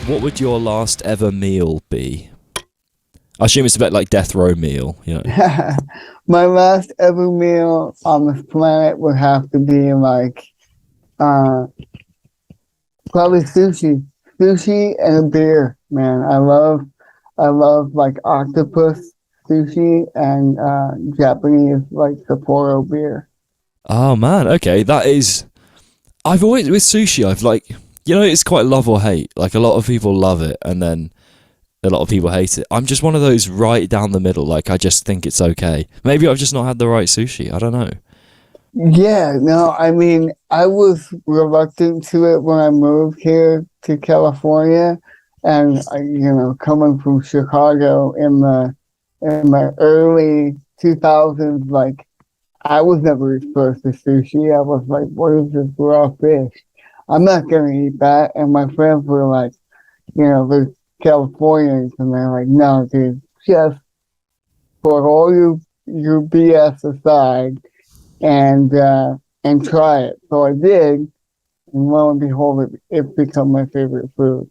what would your last ever meal be? I assume it's a bit like death row meal, you know. My last ever meal on this planet would have to be like probably sushi and a beer. Man, I love like octopus sushi and Japanese like Sapporo beer. Oh man, okay, that is. I've always with sushi. I've like, you know, it's quite love or hate. Like a lot of people love it, and then a lot of people hate it. I'm just one of those right down the middle. Like I just think it's okay. Maybe I've just not had the right sushi. I don't know. Yeah, no, I mean, I was reluctant to it when I moved here to California, and you know, coming from Chicago in the early 2000s, like I was never exposed to sushi. I was like, what is this raw fish? I'm not gonna eat that. And my friends were like, you know, they're Californians, and they're like, no, dude, just put all your BS aside and try it. So I did, and lo and behold, it become my favorite food.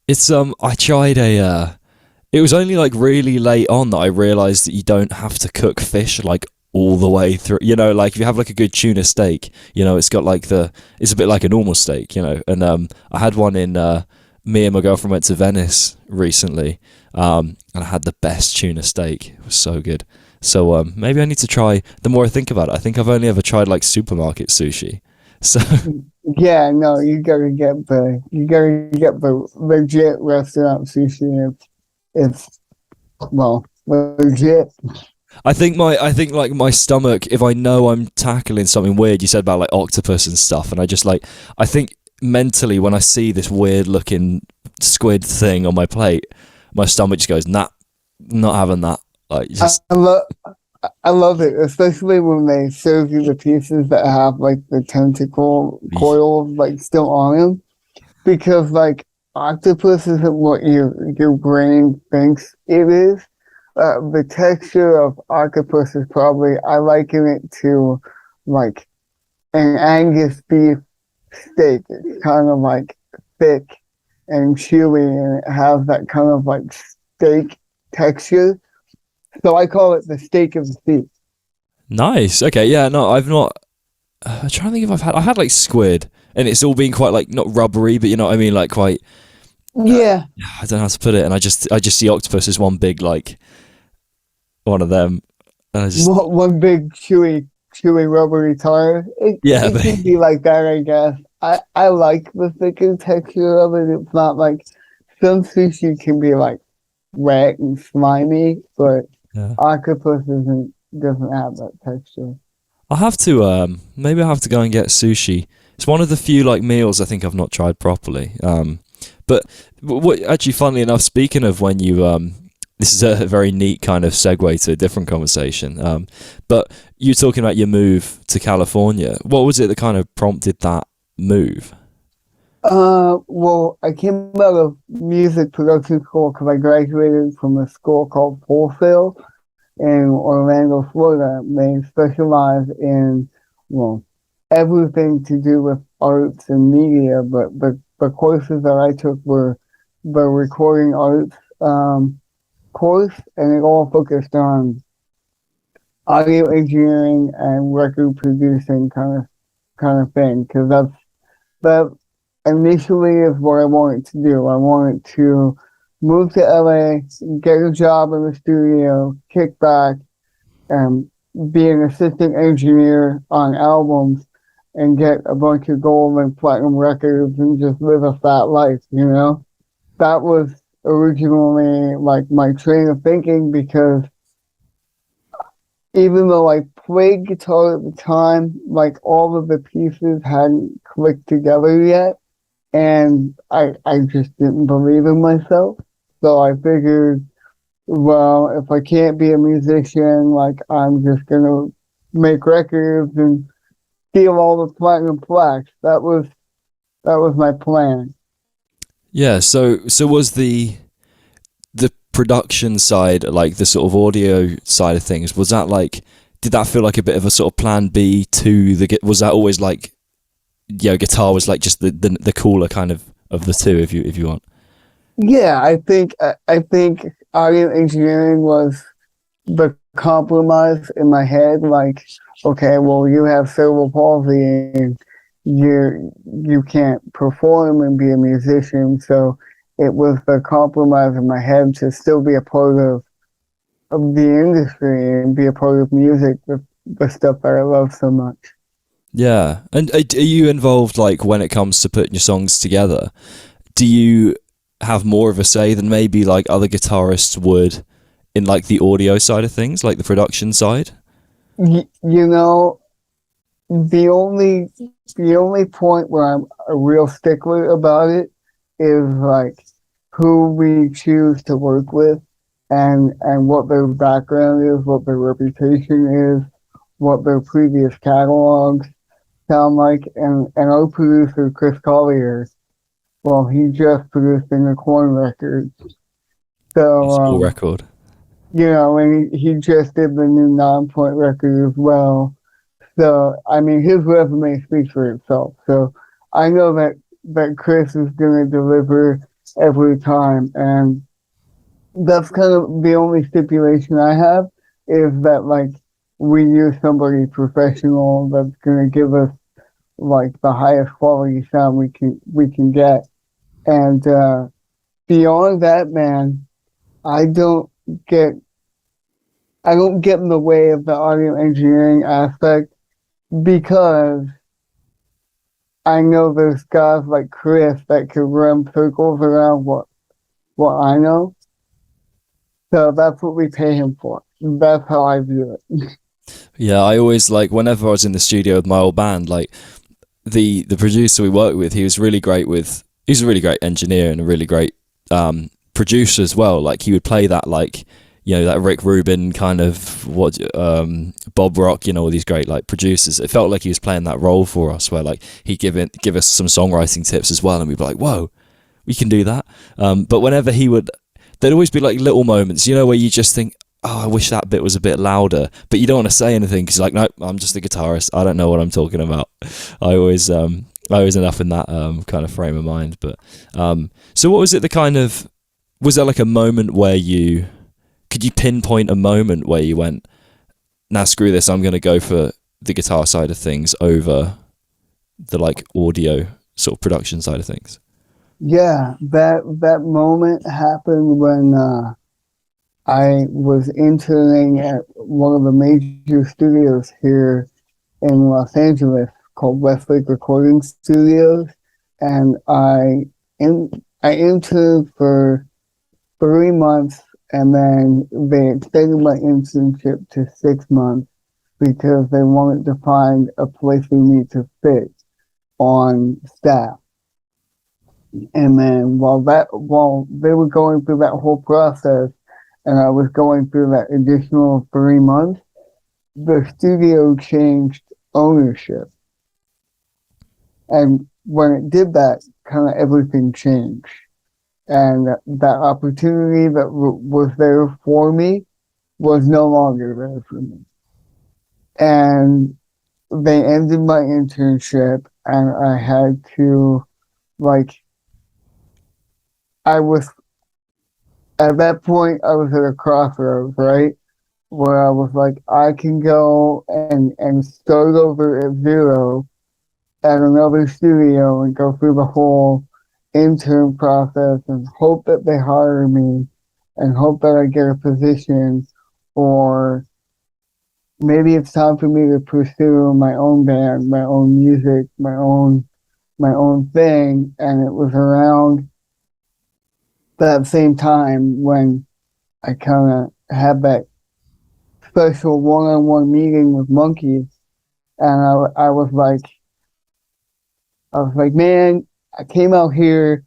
It's I tried it was only like really late on that I realized that you don't have to cook fish like all the way through. You know, like if you have like a good tuna steak, you know, it's got like it's a bit like a normal steak, you know. And I had one in me and my girlfriend went to Venice recently, and I had the best tuna steak. It was so good. So maybe I need to try. The more I think about it, I think I've only ever tried like supermarket sushi. So yeah, no, you gotta get the legit restaurant sushi. It's well legit. I think like my stomach, if I know I'm tackling something weird, you said about like octopus and stuff, and I think mentally when I see this weird looking squid thing on my plate, my stomach just goes, nah, not having that. Like just I love it, especially when they serve you the pieces that have like the tentacle coils like still on them, because like octopus isn't what your brain thinks it is. The texture of octopus is probably, I liken it to like an Angus beef steak. It's kind of like thick and chewy, and it has that kind of like steak texture. So I call it the steak of the sea. nice. Okay, yeah, no, I've not. I'm trying to think if I had like squid, and it's all been quite like not rubbery, but you know what I mean, like quite. Yeah, I don't know how to put it, and I just see octopus as one big like one of them, and I just one big chewy rubbery tire. It can be like that, I guess. I like the thicker texture of it. It's not like some sushi can be like wet and slimy, but octopus doesn't have that texture. I'll have to maybe I'll have to go and get sushi. It's one of the few like meals I think I've not tried properly. But what actually, funnily enough, speaking of when you this is a very neat kind of segue to a different conversation. But you talking about your move to California. What was it that kind of prompted that move? Well, I came out of music production school because I graduated from a school called Wholesale in Orlando, Florida. They specialize in, well, everything to do with arts and media, but the courses that I took were the recording arts course, and it all focused on audio engineering and record producing kind of thing, because that initially is what I wanted to do. I wanted to move to LA, get a job in the studio, kick back, and be an assistant engineer on albums, and get a bunch of gold and platinum records and just live a fat life, you know? That was originally like my train of thinking, because even though I played guitar at the time, like all of the pieces hadn't clicked together yet, and I just didn't believe in myself. So I figured, well, if I can't be a musician, like I'm just gonna make records and steal all the platinum plaques. That was my plan. Yeah, so was the production side, like the sort of audio side of things, was that like, did that feel like a bit of a sort of plan B to was that always like, you know, guitar was like just the cooler kind of of the two, if you want. Yeah, I think audio engineering was the compromise in my head. Like, okay, well, you have cerebral palsy and you can't perform and be a musician, so it was the compromise in my head to still be a part of the industry and be a part of music, the stuff that I love so much. Yeah, and are you involved like when it comes to putting your songs together? Do you have more of a say than maybe like other guitarists would in like the audio side of things, like the production side? You know, the only the only point where I'm a real stickler about it is like who we choose to work with and what their background is, what their reputation is, what their previous catalogs sound like. And our producer Chris Collier, well, he just produced in the Korn record. So It's a cool record. and he just did the new Non-Point record as well. So, I mean, his resume speaks for itself. So, I know that Chris is going to deliver every time. And that's kind of the only stipulation I have is that, like, we use somebody professional that's going to give us, like, the highest quality sound we can get. And beyond that, man, I don't get I don't get in the way of the audio engineering aspect because I know there's guys like Chris that can run circles around what I know. So that's what we pay him for. That's how I view it. Yeah, I always like whenever I was in the studio with my old band, like the producer we worked with, he was really great with. He's a really great engineer and a really great producer as well. Like he would play that like that Rick Rubin kind of Bob Rock, all these great like producers. It felt like he was playing that role for us, where like he'd give us some songwriting tips as well, and we'd be like, whoa, we can do that. But whenever he would, there'd always be like little moments, where you just think, oh, I wish that bit was a bit louder, but you don't want to say anything because you're like, nope, I'm just a guitarist. I don't know what I'm talking about. I always end up in that kind of frame of mind. But so what was it? Was there like a moment where could you pinpoint a moment where you went, nah, screw this, I'm going to go for the guitar side of things over the like audio sort of production side of things? Yeah, that moment happened when I was interning at one of the major studios here in Los Angeles called Westlake Recording Studios, and I interned for 3 months, and then they extended my internship to 6 months because they wanted to find a place for me to fit on staff. And then while they were going through that whole process, and I was going through that additional 3 months, the studio changed ownership. And when it did that, kind of everything changed. And that opportunity that was there for me was no longer there for me. And they ended my internship, and I had to, like, at that point, I was at a crossroads, right? Where I was like, I can go and start over at zero at another studio and go through the whole intern process and hope that they hire me and hope that I get a position, or maybe it's time for me to pursue my own band, my own music, my own thing. And it was around that same time when I kind of had that special one-on-one meeting with Monkey, and I was like, man, I came out here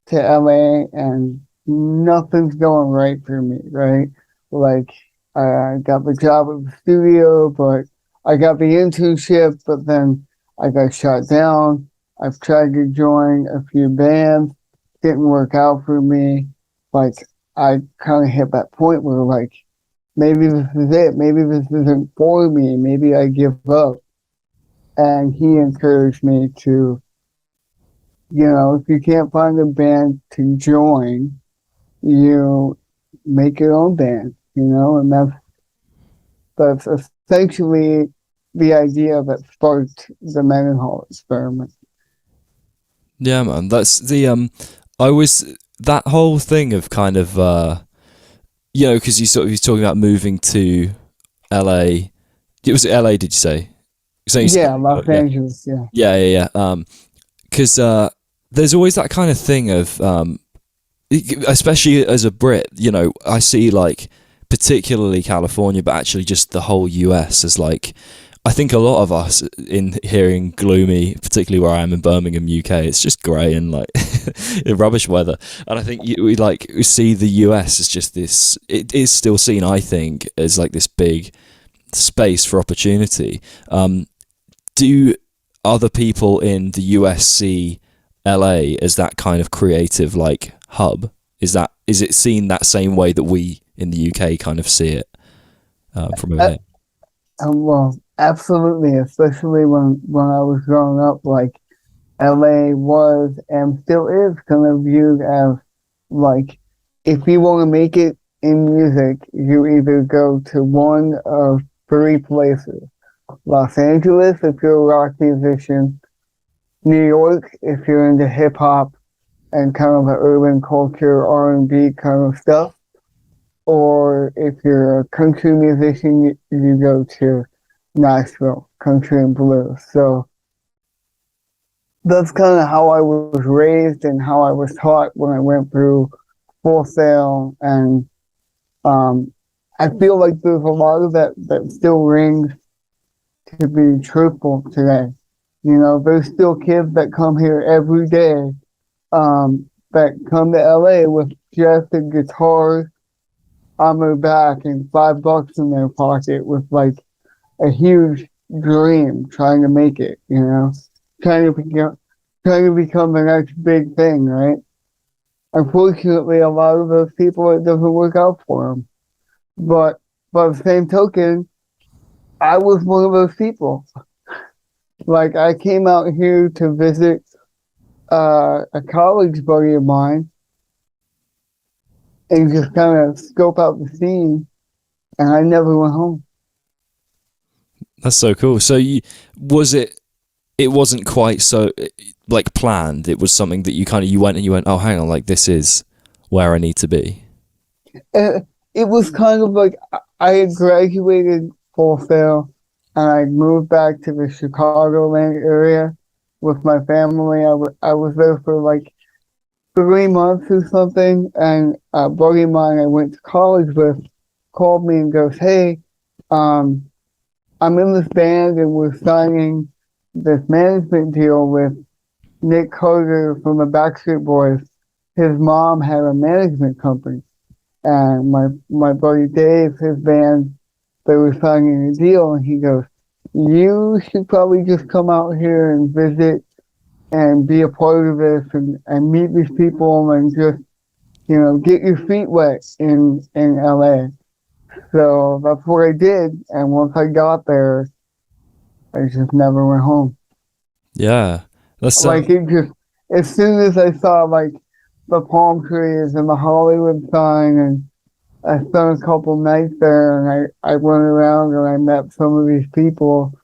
to LA and nothing's going right for me, right? Like, I got the job at the studio, but I got the internship, but then I got shut down. I've tried to join a few bands, didn't work out for me. Like, I kind of hit that point where, like, maybe this is it. Maybe this isn't for me. Maybe I give up. And he encouraged me to if you can't find a band to join, you make your own band, and that's essentially the idea that sparked the Mendenhall experiment. Yeah, man. That's the I was that whole thing of kind of because you talking about moving to LA. It was LA, did you say? Yeah, Los Angeles. Yeah. Yeah. Because there's always that kind of thing of especially as a Brit, I see like particularly California, but actually just the whole US as like, I think a lot of us in hearing gloomy, particularly where I am in Birmingham, UK, it's just grey and like rubbish weather. And I think we see the US as just this, it is still seen, I think, as like this big space for opportunity. Do other people in the US see LA as that kind of creative like hub? Is it seen that same way that we in the UK kind of see it from over here? Well, absolutely, especially when I was growing up, like LA was and still is kind of viewed as like, if you want to make it in music, you either go to one of three places. Los Angeles, if you're a rock musician, New York, if you're into hip hop and kind of the urban culture, R&B kind of stuff, or if you're a country musician, you go to Nashville, country and blues. So that's kind of how I was raised and how I was taught when I went through Full Sail. And I feel like there's a lot of that still rings to be truthful today. There's still kids that come here every day that come to LA with just a guitar on their back and $5 in their pocket with like a huge dream, trying to make it, trying to become the next big thing, right? Unfortunately, a lot of those people, it doesn't work out for them. But by the same token, I was one of those people. Like, I came out here to visit a college buddy of mine and just kind of scope out the scene, and I never went home. That's so cool. So it wasn't quite so like planned. It was something that you went and you went, oh, hang on, like this is where I need to be. It was kind of like I had graduated Full Sail and I moved back to the Chicagoland area with my family. I was there for like 3 months or something, and a buddy of mine I went to college with called me and goes, hey, I'm in this band and we're signing this management deal with Nick Carter from the Backstreet Boys. His mom had a management company, and my buddy Dave, his band, they were signing a deal, and he goes, you should probably just come out here and visit and be a part of this and meet these people and just, get your feet wet in LA. So that's what I did. And once I got there, I just never went home. Yeah. That's like it just, as soon as I saw like the palm trees and the Hollywood sign, and I spent a couple nights there, and I went around and I met some of these people,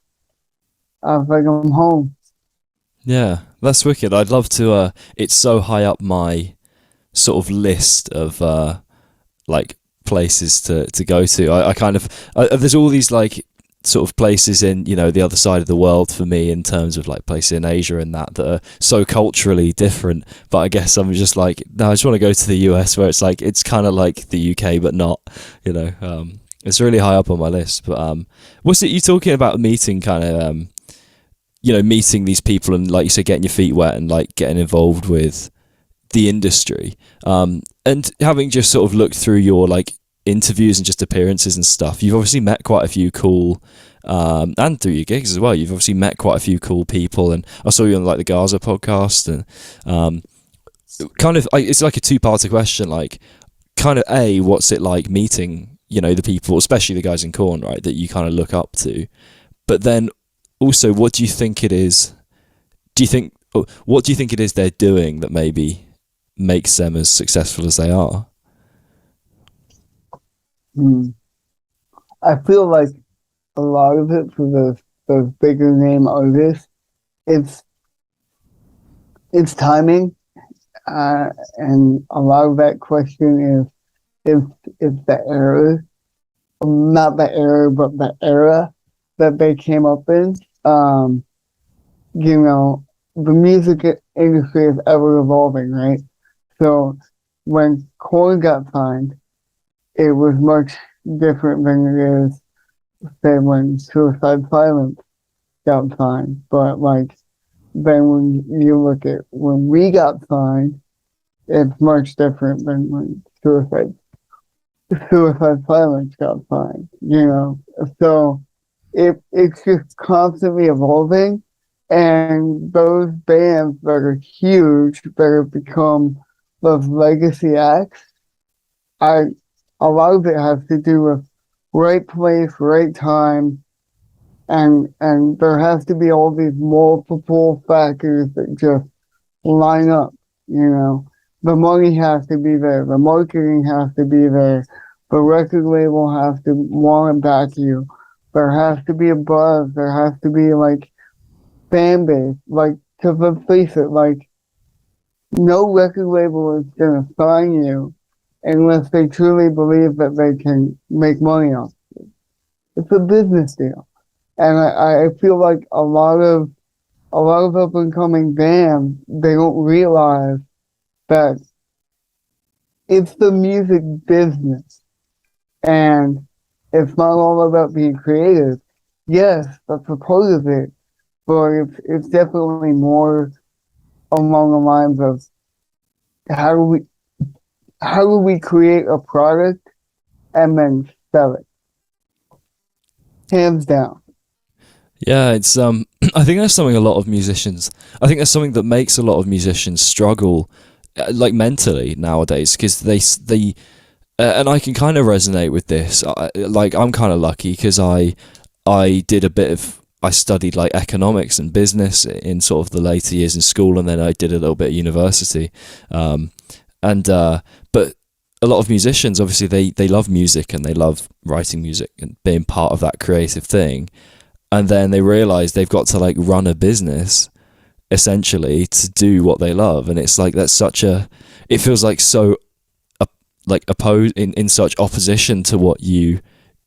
I was like, I'm home. Yeah, that's wicked. I'd love to, it's so high up my sort of list of like places to go to. I kind of, there's all these like sort of places in, the other side of the world for me in terms of like places in Asia and that are so culturally different. But I guess I'm just like, no, I just want to go to the US where it's like, it's kind of like the UK, but not, it's really high up on my list. But what's it you talking about meeting kind of, meeting these people and like you said, getting your feet wet and like getting involved with the industry, and having just sort of looked through your like interviews and just appearances and stuff, you've obviously met quite a few cool, and through your gigs as well, you've obviously met quite a few cool people. And I saw you on like the Gaza podcast, and kind of it's like a two-parter question, like kind of what's it like meeting the people, especially the guys in Korn, right, that you kind of look up to, but then also what do you think it is? Do you think what do you think it is they're doing that maybe makes them as successful as they are? Hmm. I feel like a lot of it for those bigger name artists, it's it's timing, and a lot of that question is the era, not the era, but the era that they came up in. You know, the music industry is ever evolving, right? So when Korn got signed, it was much different than it is, say, when Suicide Silence got signed. But like then when you look at when we got signed, it's much different than when Suicide Silence got signed, you know. So it's just constantly evolving, and those bands that are huge that have become those legacy acts, I a lot of it has to do with right place, right time, and there has to be all these multiple factors that just line up, you know. The money has to be there, the marketing has to be there, the record label has to want to back you. There has to be a buzz, there has to be like fan base. Like, to let's face it, like no record label is gonna sign you unless they truly believe that they can make money off it. It's a business deal. And I feel like a lot of up and coming bands, they don't realize that it's the music business, and it's not all about being creative. Yes, that's a part of it, but it's definitely more along the lines of how do we how do we create a product and then sell it, hands down. Yeah, it's I think that's something a lot of musicians. I think that's something that makes a lot of musicians struggle, like mentally nowadays, because they and I can kind of resonate with this. Like I'm kind of lucky because I did a bit of I studied like economics and business in sort of the later years in school, and then I did a little bit of university, and but a lot of musicians obviously they love music and they love writing music and being part of that creative thing, and then they realize they've got to like run a business essentially to do what they love, and it's like that's such a it feels like so like opposed in such opposition to what you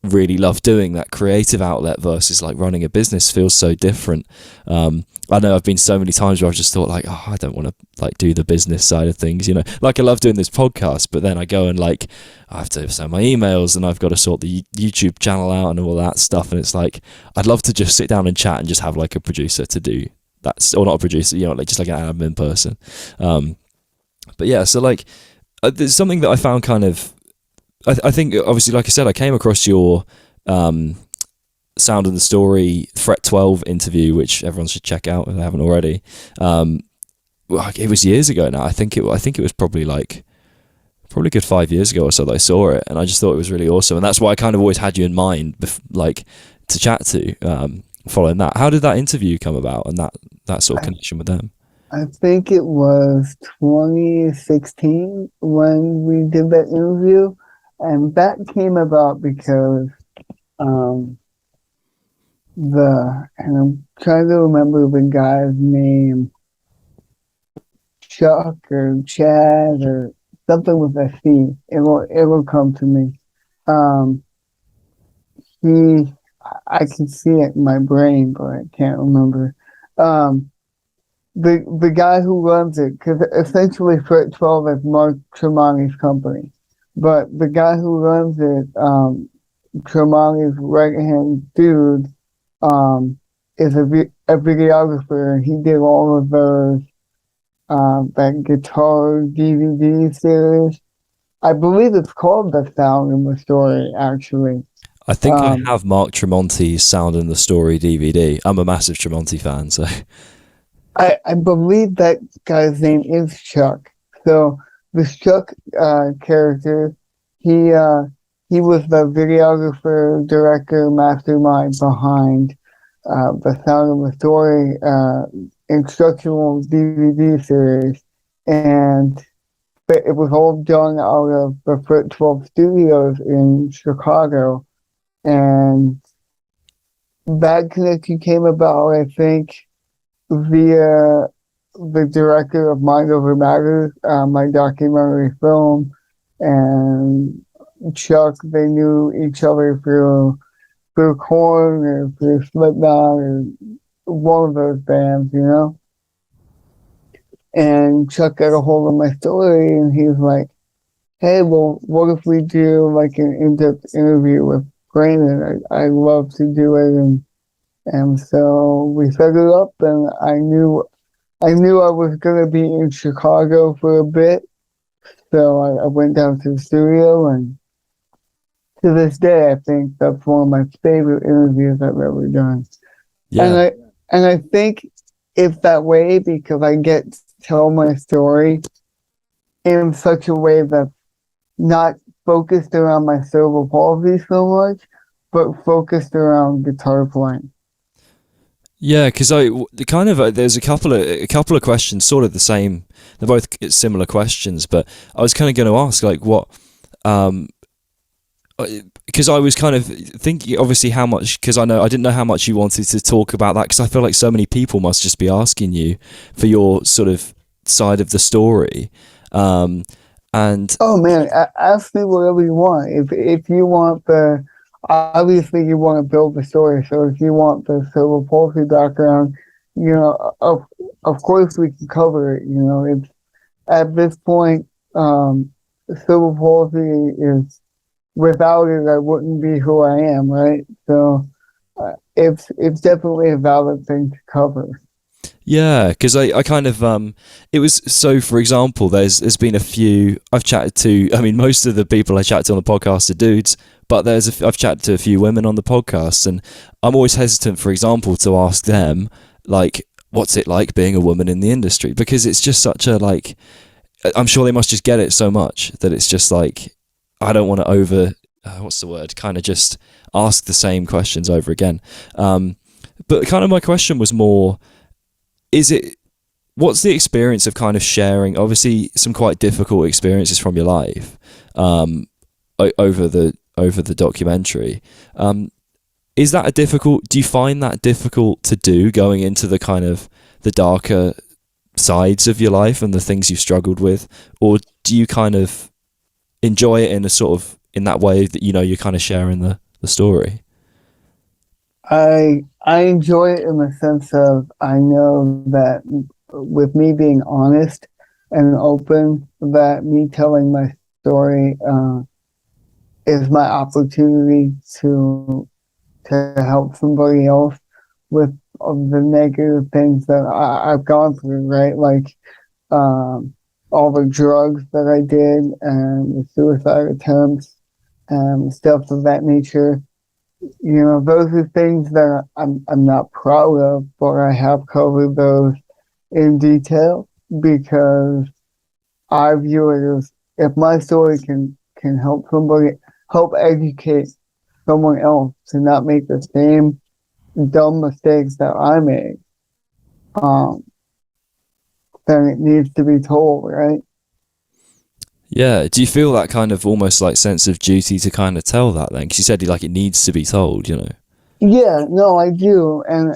really love doing. That creative outlet versus like running a business feels so different. I know I've been so many times where I've just thought like, oh, I don't want to like do the business side of things, you know, like I love doing this podcast, but then I go and like I have to send my emails and I've got to sort the YouTube channel out and all that stuff, and it's like I'd love to just sit down and chat and just have like a producer to do that, or not a producer, you know, like just like an admin person. But yeah, so like there's something that I found kind of I think obviously, like I said, I came across your Sound and the Story Fret 12 interview, which everyone should check out if they haven't already. It was years ago now. I think it was probably a good 5 years ago or so that I saw it, and I just thought it was really awesome, and that's why I kind of always had you in mind, like to chat to. Following that, how did that interview come about, and that sort of connection with them? I think it was 2016 when we did that interview, and that came about because and I'm trying to remember the guy's name, Chuck or Chad or something with a C. It will come to me. I can see it in my brain, but I can't remember. The guy who runs it, because essentially Fret 12 is Mark Tremonti's company, but the guy who runs it, Tremonti's right-hand dude, is a videographer, and he did all of those, that guitar DVD series. I believe it's called The Sound and the Story, actually. I think I have Mark Tremonti's Sound and the Story DVD. I'm a massive Tremonti fan, so I believe that guy's name is Chuck. So this Chuck character, he was the videographer, director, mastermind behind the Sound of the Story instructional DVD series, and it was all done out of the Foot 12 Studios in Chicago, and that connection came about, I think, via the director of Mind Over Matters, my documentary film, and Chuck. They knew each other through Korn or through Slipknot or one of those bands, you know? And Chuck got a hold of my story, and he was like, hey, well, what if we do like an in-depth interview with Brandon? I'd love to do it. And so we set it up, and I knew I was going to be in Chicago for a bit. So I went down to the studio, and to this day, I think that's one of my favorite interviews I've ever done. Yeah. And I think it's that way because I get to tell my story in such a way that's not focused around my cerebral palsy so much, but focused around guitar playing. Yeah, because there's a couple of questions, sort of the same. They're both similar questions, but I was kind of going to ask, like, what, because I was kind of thinking, obviously, how much, because I didn't know how much you wanted to talk about that, because I feel like so many people must just be asking you for your sort of side of the story, and oh man, ask me whatever you want. If you want obviously you want to build the story. So if you want the cerebral palsy background, you know, of course we can cover it. You know, it's at this point, cerebral palsy is, without it, I wouldn't be who I am, right? So it's definitely a valid thing to cover. yeah, because I kind of it was, so for example, there's been a few I've chatted to. I mean, most of the people I chat to on the podcast are dudes, but I've chatted to a few women on the podcast, and I'm always hesitant, for example, to ask them, like, what's it like being a woman in the industry, because it's just such a, like, I'm sure they must just get it so much that it's just like, I don't want to what's the word, kind of just ask the same questions over again. But kind of my question was more, what's the experience of kind of sharing, obviously some quite difficult experiences from your life, over the documentary. Is that do you find that difficult to do, going into the kind of the darker sides of your life and the things you've struggled with, or do you kind of enjoy it in a sort of, in that way that, you know, you're kind of sharing the story? I enjoy it in the sense of, I know that with me being honest and open, that me telling my story is my opportunity to help somebody else with the negative things that I've gone through, right? Like all the drugs that I did and the suicide attempts and stuff of that nature. You know, those are things that I'm not proud of, but I have covered those in detail because I view it as, if my story can help somebody, help educate someone else to not make the same dumb mistakes that I made, then it needs to be told, right? Yeah. Do you feel that kind of almost like sense of duty to kind of tell that then? Because you said, like, it needs to be told, you know? Yeah, no, I do. And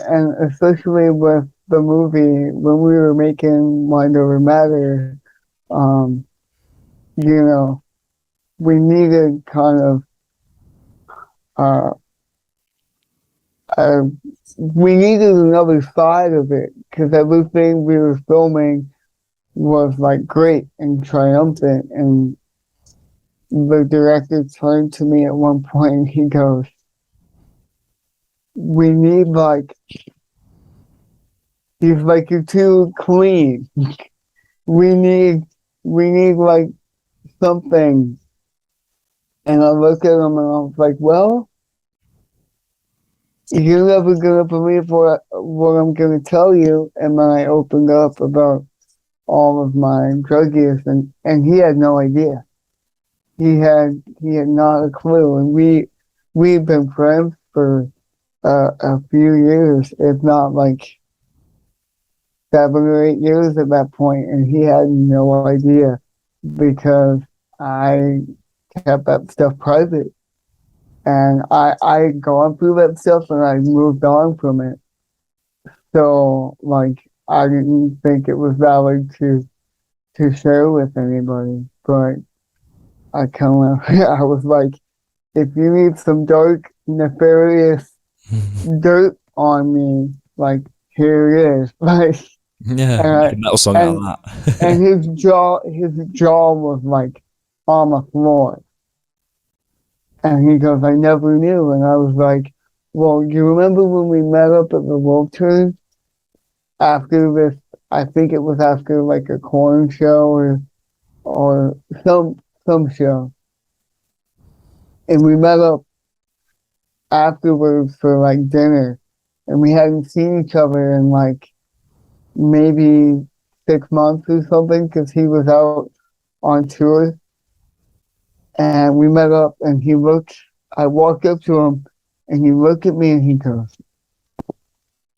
especially with the movie, when we were making Mind Over Matter, you know, we needed kind of, we needed another side of it because everything we were filming was like great and triumphant. And the director turned to me at one point and he goes, we need he's like, you're too clean. we need like something. And I looked at him and I was like, well, you're never gonna believe what I'm gonna tell you. And then I opened up about all of my drug use, and he had no idea. He had not a clue. And we've been friends for a few years, if not like 7 or 8 years at that point, and he had no idea because I kept that stuff private. And I had gone through that stuff and I moved on from it. So like I didn't think it was valid to share with anybody. But I kind of I was like, if you need some dark, nefarious dirt on me, like here it is. Like Yeah, make a and metal song out of and that. and his jaw was like on the floor. And he goes, I never knew. And I was like, well, you remember when we met up at the Wolf Turn after this? I think it was after like a Korn show or some show. And we met up afterwards for like dinner. And we hadn't seen each other in like maybe 6 months or something because he was out on tour. And we met up and I walked up to him and he looked at me and he goes,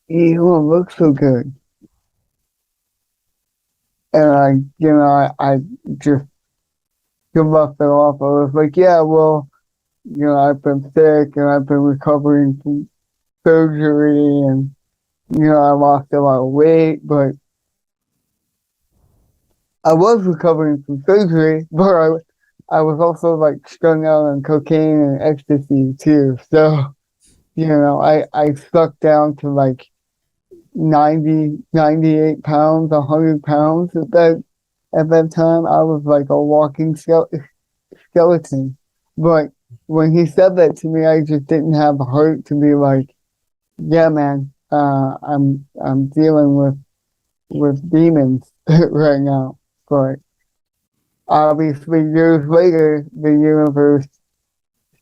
you don't look so good. And I just laughed it off. I was like, yeah, well, I've been sick and I've been recovering from surgery and, I lost a lot of weight, but I was recovering from surgery, but I was also like strung out on cocaine and ecstasy too. So, I stuck down to like 90, 98 pounds, 100 pounds at that time. I was like a walking skeleton. But when he said that to me, I just didn't have the heart to be like, yeah, man, I'm dealing with demons right now. But obviously, years later, the universe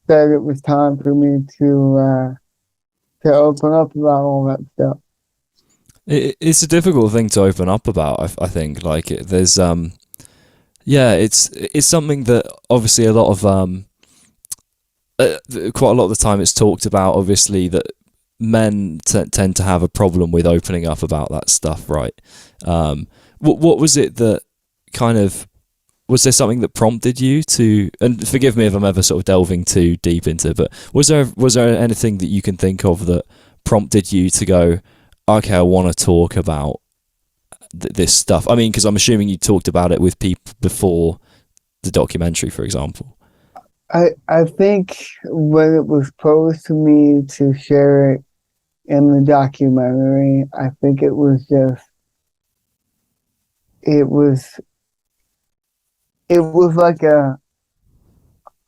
said it was time for me to open up about all that stuff. It's a difficult thing to open up about. I think like there's yeah, it's something that obviously a lot of quite a lot of the time it's talked about. Obviously that men tend to have a problem with opening up about that stuff, right? What was it that kind of, was there something that prompted you to, and forgive me if I'm ever sort of delving too deep into it, but was there anything that you can think of that prompted you to go, okay, I want to talk about this stuff? I mean, because I'm assuming you talked about it with people before the documentary, for example. I think when it was posed to me to share it in the documentary, I think it was like a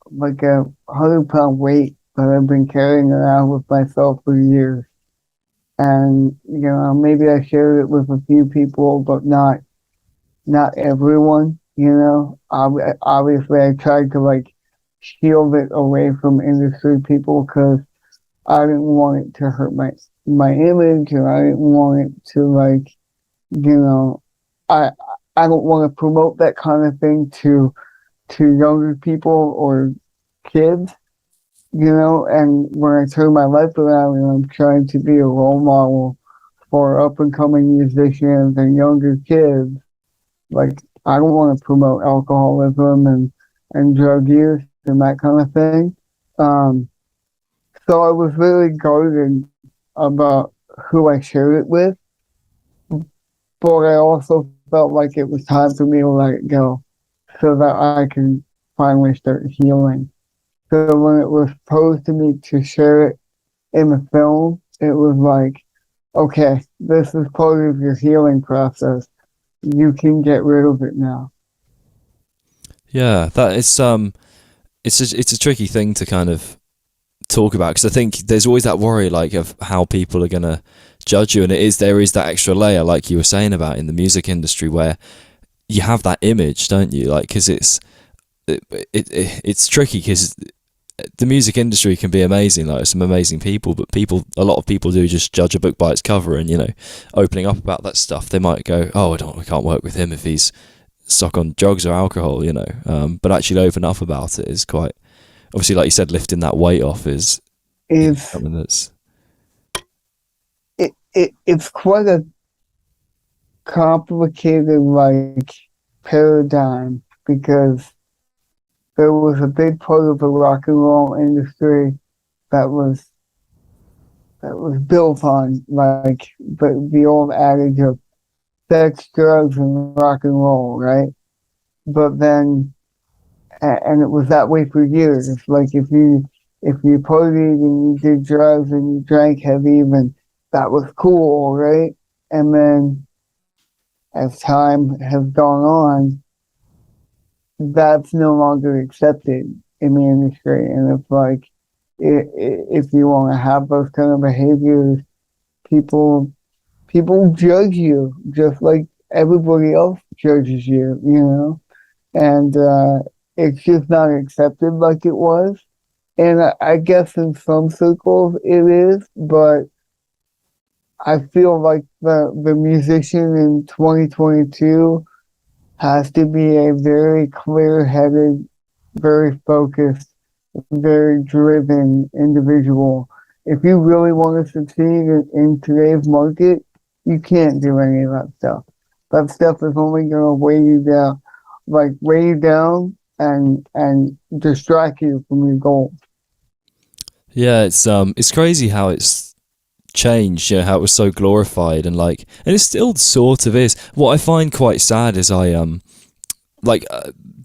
100-pound weight that I've been carrying around with myself for years. And, maybe I shared it with a few people, but not everyone, Obviously I tried to like shield it away from industry people because I didn't want it to hurt my image, or I didn't want it to like, I don't want to promote that kind of thing to younger people or kids, and when I turn my life around and I'm trying to be a role model for up and coming musicians and younger kids, like I don't want to promote alcoholism and drug use and that kind of thing. So I was really guarded about who I shared it with, but I also felt like it was time for me to let it go so that I can finally start healing. So when it was posed to me to share it in the film, it was like, okay, this is part of your healing process. You can get rid of it now. Yeah, that is it's a tricky thing to kind of talk about, because I think there's always that worry like of how people are gonna judge you, and there is that extra layer like you were saying about in the music industry where you have that image, don't you? Like, because it's tricky because the music industry can be amazing, like some amazing people, but a lot of people do just judge a book by its cover, and opening up about that stuff, they might go, oh, I can't work with him if he's stuck on drugs or alcohol, but actually open up about it is quite, obviously, like you said, lifting that weight off is something that's it's quite complicated like paradigm because there was a big part of the rock and roll industry that was built on like the old adage of sex, drugs, and rock and roll, right? But then, and it was that way for years. Like if you partied and you did drugs and you drank heavy, then that was cool, right? And then as time has gone on, that's no longer accepted in the industry. And it's like, if you want to have those kind of behaviors, people judge you just like everybody else judges you, you know? And it's just not accepted like it was. And I guess in some circles it is, but I feel like the musician in 2022 has to be a very clear-headed, very focused, very driven individual. If you really want to succeed in today's market, you can't do any of that stuff. That stuff is only going to weigh you down and distract you from your goals. Yeah, it's crazy how it's changed, you know, how it was so glorified and it still sort of is. What I find quite sad is the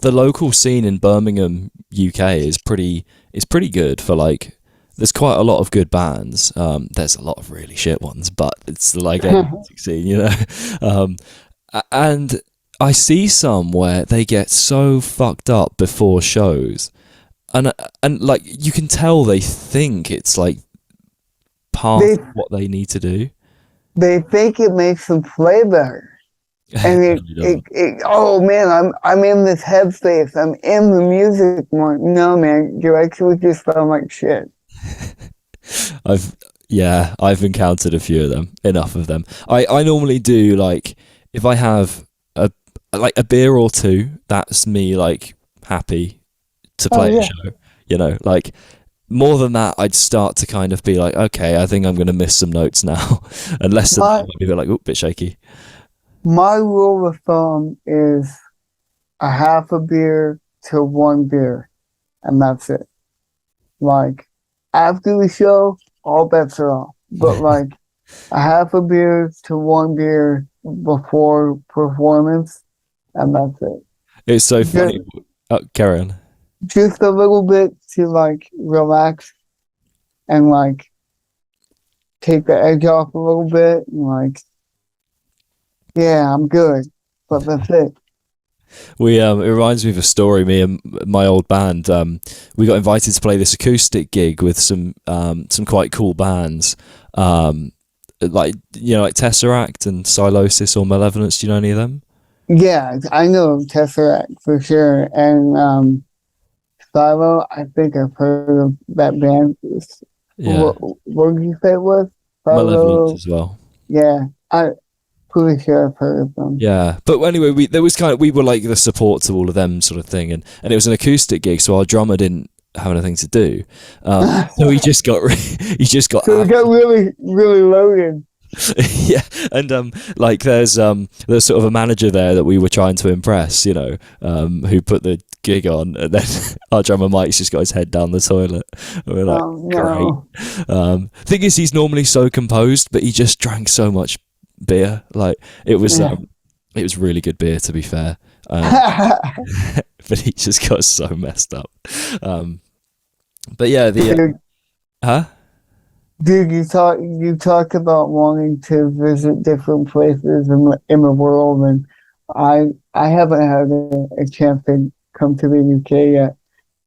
local scene in Birmingham, UK is pretty good for there's quite a lot of good bands. There's a lot of really shit ones, but it's like a music scene, you know. And I see some where they get so fucked up before shows, and like you can tell they think it's like part of what they need to do. They think it makes them play better. And oh man, I'm in this headspace. I'm in the music more. No man, you actually just sound like shit. I've encountered a few of them, enough of them. I normally do if I have a beer or two, that's me happy to play a show. You know, more than that, I'd start to kind of be like, okay, I think I'm going to miss some notes now. And less than that, I'd be a bit shaky. My rule of thumb is a half a beer to one beer, and that's it. After the show, all bets are off. But a half a beer to one beer before performance, and that's it. It's so funny. Carry on. Just a little bit to relax and take the edge off a little bit and yeah, I'm good, but that's it. It reminds me of a story. Me and my old band, we got invited to play this acoustic gig with some quite cool bands, like Tesseract and Silosis or Malevolence. Do you know any of them? Yeah, I know Tesseract for sure, and Silo. I think I've heard of that band. Yeah. What did you say it was? Silo? Malevolence as well. Yeah, pretty sure I've heard of them. Yeah, but anyway, we were the support to all of them sort of thing, and it was an acoustic gig, so our drummer didn't have anything to do, so he just got So he got really really loaded. Yeah, and there's sort of a manager there that we were trying to impress, you know, who put the gig on, and then our drummer Mike's just got his head down the toilet. And we're no. Great. Thing is, he's normally so composed, but he just drank so much beer. It was really good beer, to be fair. But he just got so messed up. But yeah, Dude, you talk about wanting to visit different places in the world, and I haven't had a chance to come to the UK yet,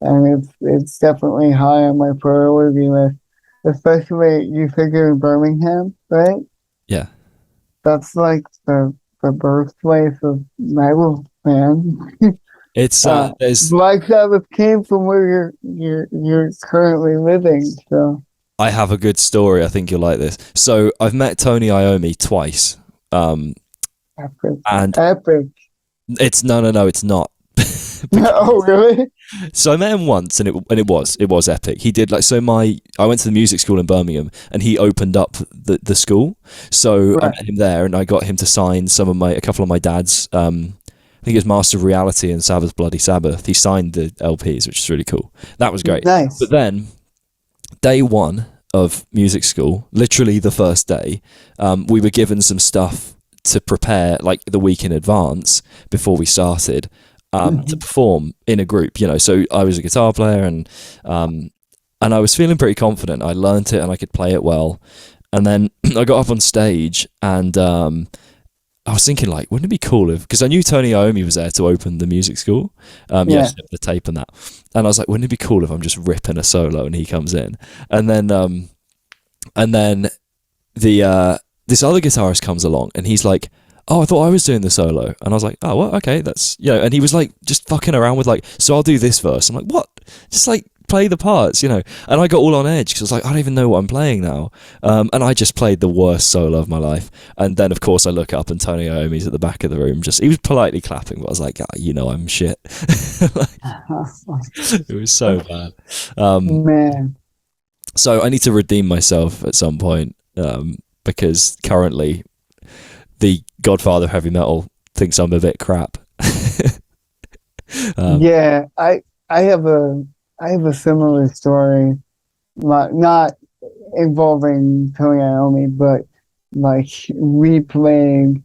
and it's definitely high on my priority list. Especially, you figure in Birmingham, right? Yeah, that's the birthplace of metal, man. It's there's Black Sabbath came from where you're currently living, so. I have a good story. I think you'll like this. So I've met Tony Iommi twice. Epic. And Epic. It's no, it's not. Oh, really? So I met him once, and it was epic. He did like so. I went to the music school in Birmingham, and he opened up the school. So I Right. met him there, and I got him to sign a couple of my dad's. I think it was Master of Reality and Sabbath Bloody Sabbath. He signed the LPs, which is really cool. That was great. Nice. But then day one of music school, literally the first day, we were given some stuff to prepare like the week in advance before we started. To perform in a group, so I was a guitar player, and I was feeling pretty confident. I learnt it and I could play it well, and then I got up on stage, and I was thinking, like, wouldn't it be cool if, because I knew Tony Iommi was there to open the music school, Yeah. the tape and that, and I was like, wouldn't it be cool if I'm just ripping a solo and he comes in, and then the this other guitarist comes along, and he's like, oh, I thought I was doing the solo. And I was like, oh, well, okay, that's, and he was like, just fucking around with like, so I'll do this verse. I'm like, what? Just like play the parts, And I got all on edge because I was like, I don't even know what I'm playing now. And I just played the worst solo of my life. And then, of course, I look up and Tony Iommi's at the back of the room. He was politely clapping, but I was like, I'm shit. It was so bad. Man. So I need to redeem myself at some point, because currently the Godfather of heavy metal thinks I'm a bit crap. Yeah, I have a similar story, not involving Tony Iommi, but like we played.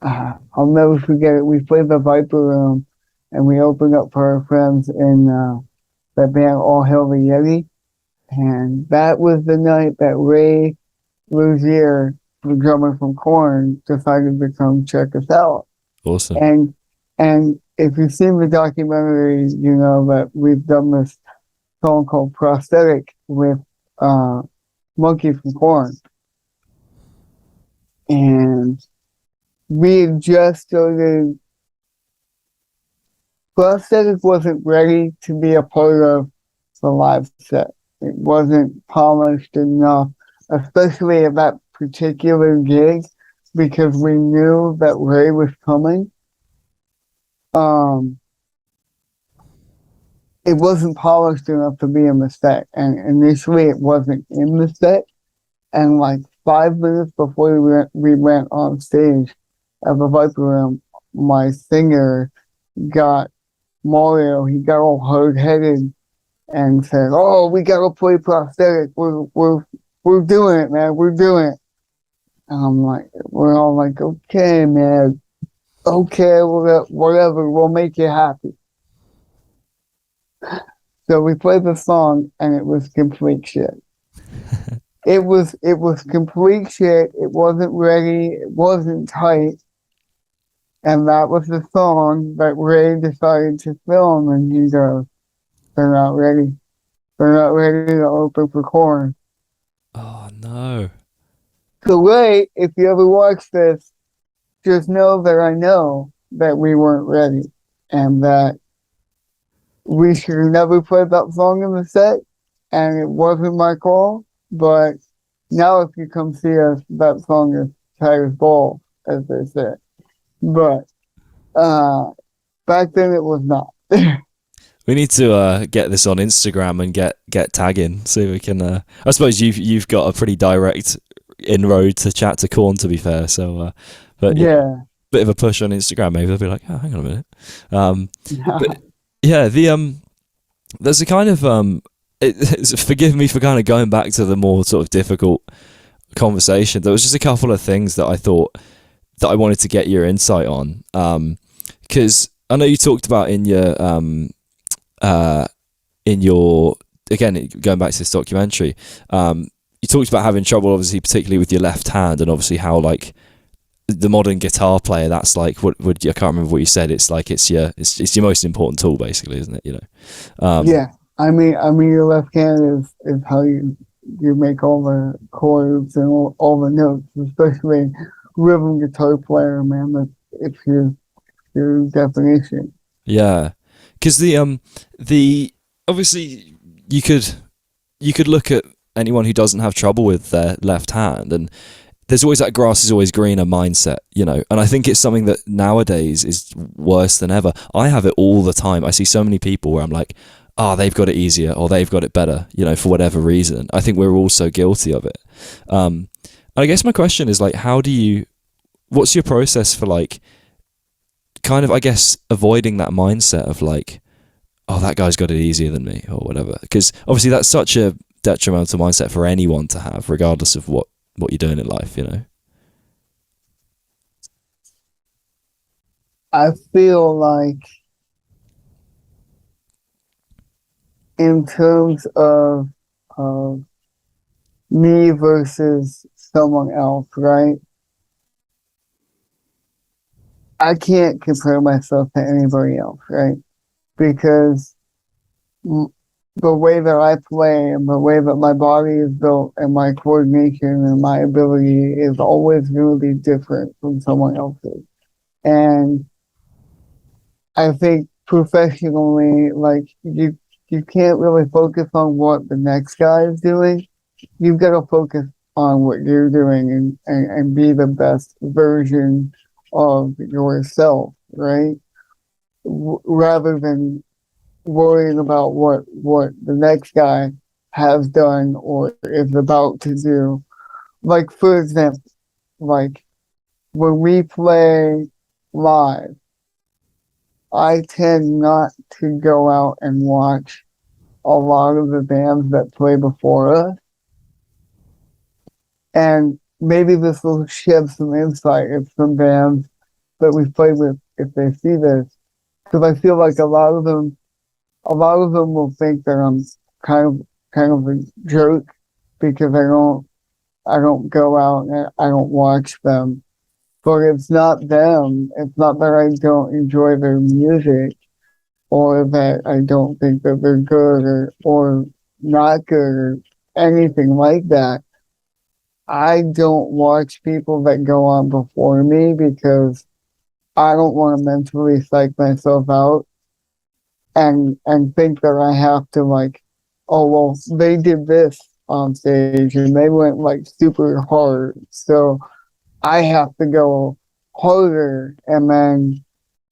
I'll never forget it. We played the Viper Room, and we opened up for our friends in that band All Hail the Yeti, and that was the night that Ray Luzier, the drummer from Korn, decided to come check us out. Awesome. And if you've seen the documentary, you know that we've done this song called Prosthetic with Monkey from Korn. And we had just started. Prosthetic wasn't ready to be a part of the live set. It wasn't polished enough, especially at that particular gig, because we knew that Ray was coming. It wasn't polished enough to be in the set, and initially it wasn't in the set. And like 5 minutes before we went on stage at the Viper Room, my singer got Mario. He got all hard-headed and said, "Oh, we gotta play Prosthetic. We're doing it, man. We're doing it." And we're all like, "Okay, man. Okay, whatever. We'll make you happy." So we played the song, and it was complete shit. It was complete shit. It wasn't ready. It wasn't tight. And that was the song that Ray decided to film, and he goes, "They're not ready. They're not ready to open for Korn." Oh, no. So Ray, if you ever watch this, just know that I know that we weren't ready, and that we should have never played that song in the set, and it wasn't my call. But now if you come see us, that song is tight as balls, as they say. But back then it was not. We need to get this on Instagram and get tagging. So we can. I suppose you've got a pretty direct inroad to chat to Korn, to be fair. So, but Yeah. bit of a push on Instagram. Maybe they'll be like, "Oh, hang on a minute." But yeah, there's a kind of forgive me for kind of going back to the more sort of difficult conversation. There was just a couple of things that I thought that I wanted to get your insight on, because I know you talked about in your again, going back to this documentary, you talked about having trouble, obviously, particularly with your left hand, and obviously how like the modern guitar player, that's like what I can't remember what you said. It's like it's your most important tool, basically, isn't it? Yeah. I mean, your left hand is how you make all the chords and all the notes, especially rhythm guitar player, man. It's your definition. Yeah, because the obviously you could look at anyone who doesn't have trouble with their left hand, and there's always that grass is always greener mindset, you know, and I think it's something that nowadays is worse than ever. I have it all the time. I see so many people where I'm like, oh, they've got it easier or they've got it better, you know, for whatever reason. I think we're all so guilty of it. I guess my question is like, what's your process for like, kind of, I guess, avoiding that mindset of like, oh, that guy's got it easier than me or whatever? Because obviously that's such a detrimental mindset for anyone to have, regardless of what you're doing in life, you know? I feel like in terms of me versus someone else, right? I can't compare myself to anybody else, right? Because the way that I play and the way that my body is built and my coordination and my ability is always going to be different from someone else's. And I think professionally, like you can't really focus on what the next guy is doing. You've got to focus on what you're doing and be the best version of yourself, right? Rather than worrying about what the next guy has done or is about to do. Like, for example, like when we play live, I tend not to go out and watch a lot of the bands that play before us. And maybe this will shed some insight if some bands that we've played with, if they see this. Because I feel like a lot of them will think that I'm kind of a jerk because I don't go out and I don't watch them. But it's not them. It's not that I don't enjoy their music or that I don't think that they're good or not good or anything like that. I don't watch people that go on before me because I don't want to mentally psych myself out and think that I have to like, oh well, they did this on stage and they went like super hard, so I have to go harder. And then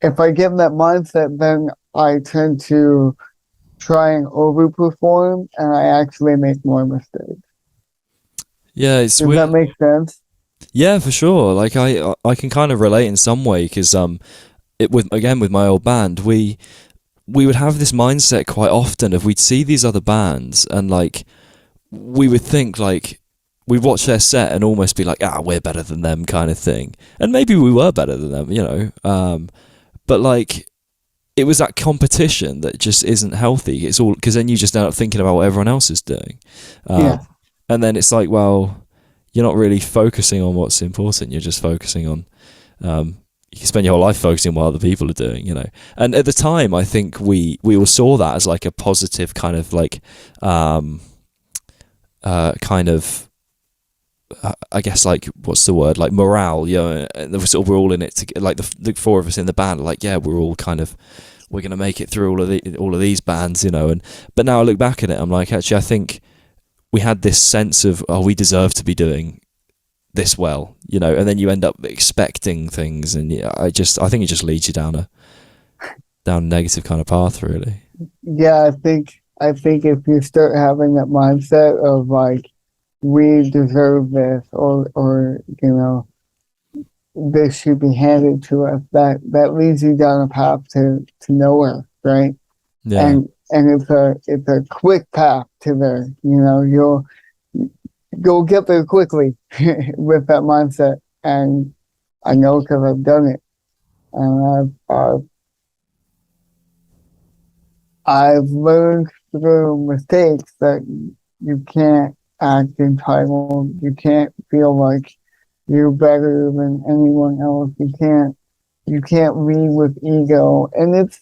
if I get in that mindset, then I tend to try and overperform and I actually make more mistakes. Yeah, it's Does that weird. make sense? Yeah, for sure. Like I can kind of relate in some way because it with my old band we would have this mindset quite often of we'd see these other bands and like we would think like we'd watch their set and almost be like, we're better than them kind of thing. And maybe we were better than them, you know. But like it was that competition that just isn't healthy. It's all because then you just end up thinking about what everyone else is doing. Yeah. And then it's like, well, you're not really focusing on what's important. You're just focusing on you can spend your whole life focusing on what other people are doing, you know. And at the time, I think we all saw that as like a positive kind of like kind of I guess like what's the word, like morale, you know. And we're all in it to like the four of us in the band are like, yeah, we're all kind of we're gonna make it through all of these bands, you know. And but now I look back at it, I'm like, actually, I think we had this sense of, oh, we deserve to be doing this well, you know. And then you end up expecting things, and yeah, I think it just leads you down a negative kind of path, really. Yeah, I think if you start having that mindset of like we deserve this or you know this should be handed to us, that leads you down a path to nowhere, right? Yeah, And it's a quick path to there. You know, you'll get there quickly with that mindset. And I know because I've done it. And I've learned through mistakes that you can't act entitled. You can't feel like you're better than anyone else. You can't lead with ego. And it's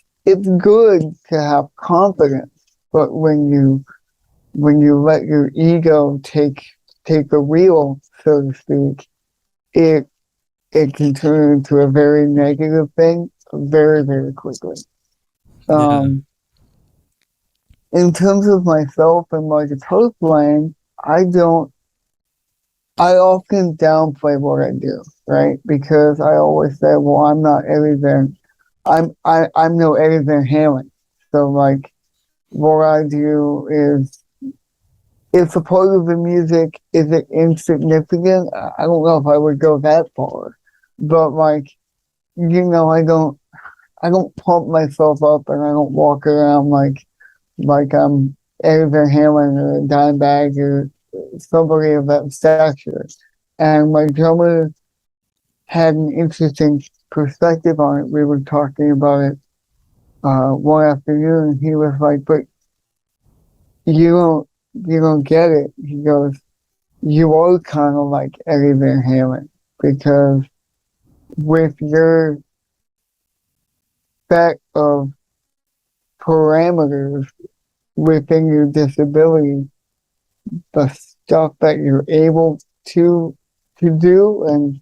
good to have confidence, but when you let your ego take the wheel, so to speak, it can turn into a very negative thing very, very quickly. yeah, In terms of myself and my guitar playing, I don't I often downplay what I do, right? Because I always say, well, I'm not Eddie Van, I'm no Eddie Van Halen. So like, what I do is, if a part of the music isn't insignificant, I don't know if I would go that far, but like, I don't pump myself up and I don't walk around like I'm Eddie Van Halen or Dimebag or somebody of that stature. And my drummer had an interesting perspective on it. We were talking about it one afternoon, and he was like, "But you don't get it." He goes, "You are kind of like Eddie Van Halen because with your set of parameters within your disability, the stuff that you're able to do and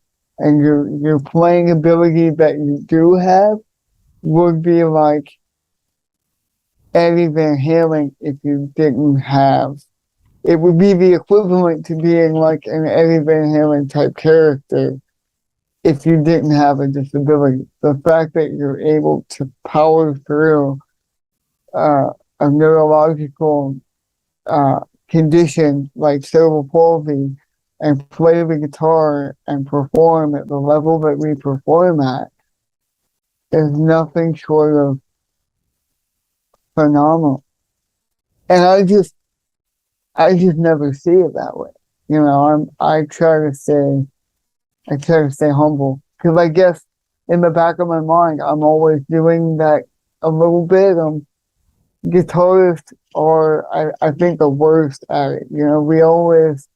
your playing ability that you do have would be like Eddie Van Halen if you didn't have. It would be the equivalent to being like an Eddie Van Halen type character if you didn't have a disability. The fact that you're able to power through a neurological condition like cerebral palsy and play the guitar and perform at the level that we perform at is nothing short of phenomenal. And I just never see it that way. You know, I try to stay humble because I guess in the back of my mind, I'm always doing that a little bit. Guitarists are, I think, the worst at it. You know, we always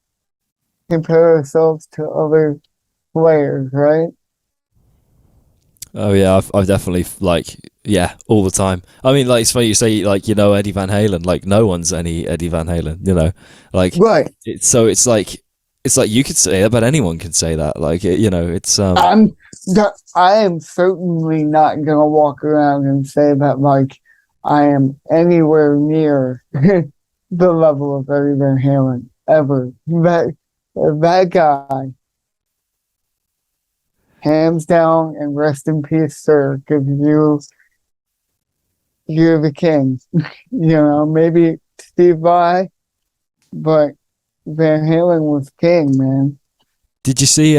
compare ourselves to other players, right? Oh yeah, I've definitely all the time. I mean, like it's funny you say like Eddie Van Halen. Like no one's any Eddie Van Halen. Like Right. It's like you could say that, but anyone can say that. Like it's I am certainly not gonna walk around and say that like I am anywhere near the level of Eddie Van Halen ever. That guy, hands down, and rest in peace, sir, because you're the king. Maybe Steve Vai, but Van Halen was king, man. Did you see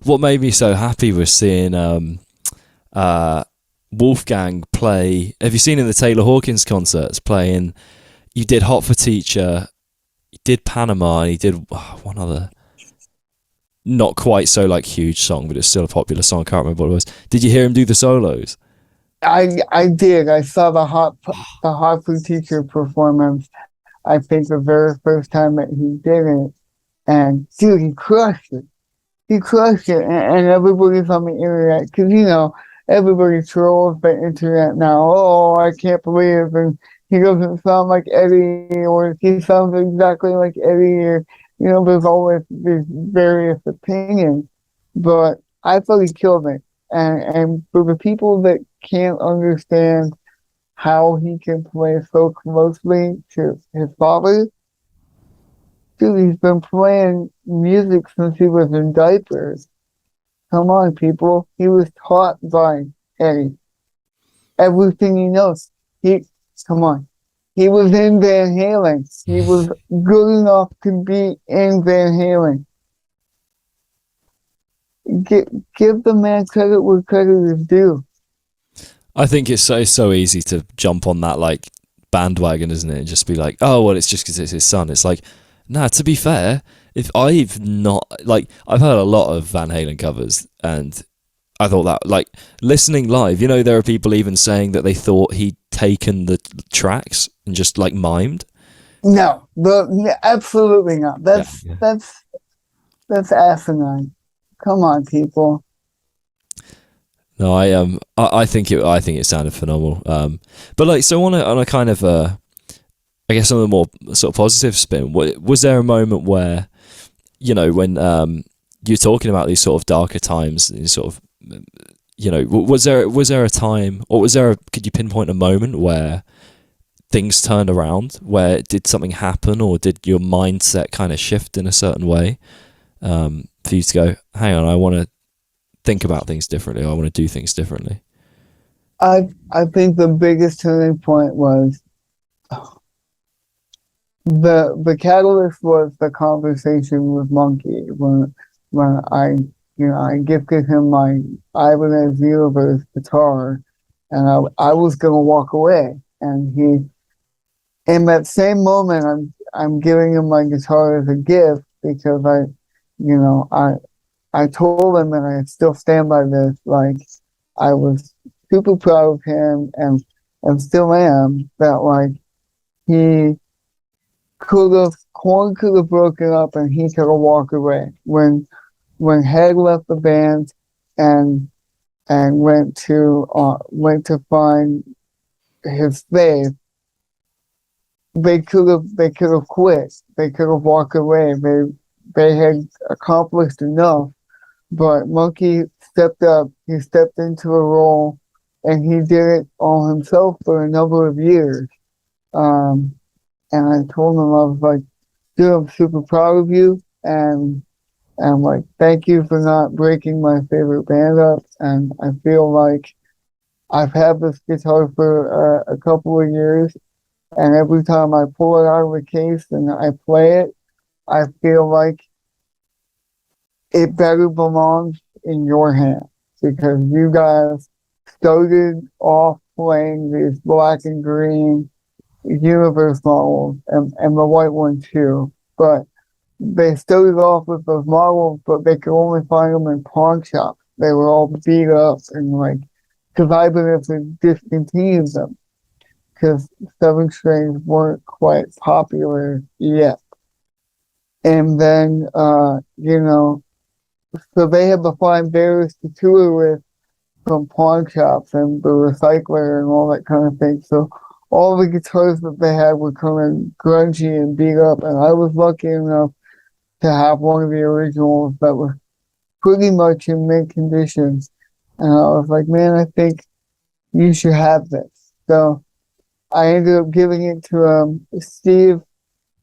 what made me so happy was seeing Wolfgang play. Have you seen in the Taylor Hawkins concerts playing? You did Hot for Teacher, you did Panama, and he did one other not quite so like huge song, but it's still a popular song. I can't remember what it was. Did you hear him do the solos? I did. I saw the Hot for Teacher performance. I think the very first time that he did it, and dude, he crushed it. He crushed it, and everybody's on the internet because everybody trolls the internet now. Oh, I can't believe, and he doesn't sound like Eddie, or he sounds exactly like Eddie, or there's always these various opinions. But I thought he killed it, and for the people that can't understand how he can play so closely to his father, dude, he's been playing music since he was in diapers. Come on, people. He was taught by Eddie. Everything he knows. Come on. He was in Van Halen. He was good enough to be in Van Halen. Give the man credit where credit is due. I think it's so easy to jump on that like bandwagon, isn't it? And just be like, oh well, it's just because it's his son. It's like, nah. To be fair, I've heard a lot of Van Halen covers, and I thought that like listening live, there are people even saying that they thought he'd taken the tracks and just like mimed. No, absolutely not. That's asinine. Come on, people. No, I think it sounded phenomenal. But like, so on a kind of I guess on a more sort of positive spin, was there a moment where, when you're talking about these sort of darker times, these sort of, was there a time, or could you pinpoint a moment where things turned around? Where did something happen, or did your mindset kind of shift in a certain way? for you to go, hang on, I want to think about things differently, I want to do things differently? I think the biggest turning point was the catalyst was the conversation with Monkey when I gifted him my Ibanez Universe guitar, and I was gonna walk away, and in that same moment I'm giving him my guitar as a gift because I told him, and I still stand by this, like I was super proud of him and still am, that like he Korn could have broken up and he could have walked away. When Head left the band and went to find his faith, they could have quit. They could have walked away. They had accomplished enough, but Monkey stepped up. He stepped into a role, and he did it all himself for a number of years. And I told him, I was like, dude, I'm super proud of you, and like, thank you for not breaking my favorite band up. And I feel like I've had this guitar for a couple of years, and every time I pull it out of the case and I play it, I feel like it better belongs in your hands, because you guys started off playing these black and green Universe models, and the white one too, but they started off with those models, but they could only find them in pawn shops. They were all beat up, and like, because I've been able to discontinue them because 7 strings weren't quite popular yet. And then so they had to find bears to tour with from pawn shops and the recycler and all that kind of thing. So all the guitars that they had were kind of grungy and beat up, and I was lucky enough to have one of the originals that was pretty much in mint condition. And I was like, man, I think you should have this. So I ended up giving it to Steve.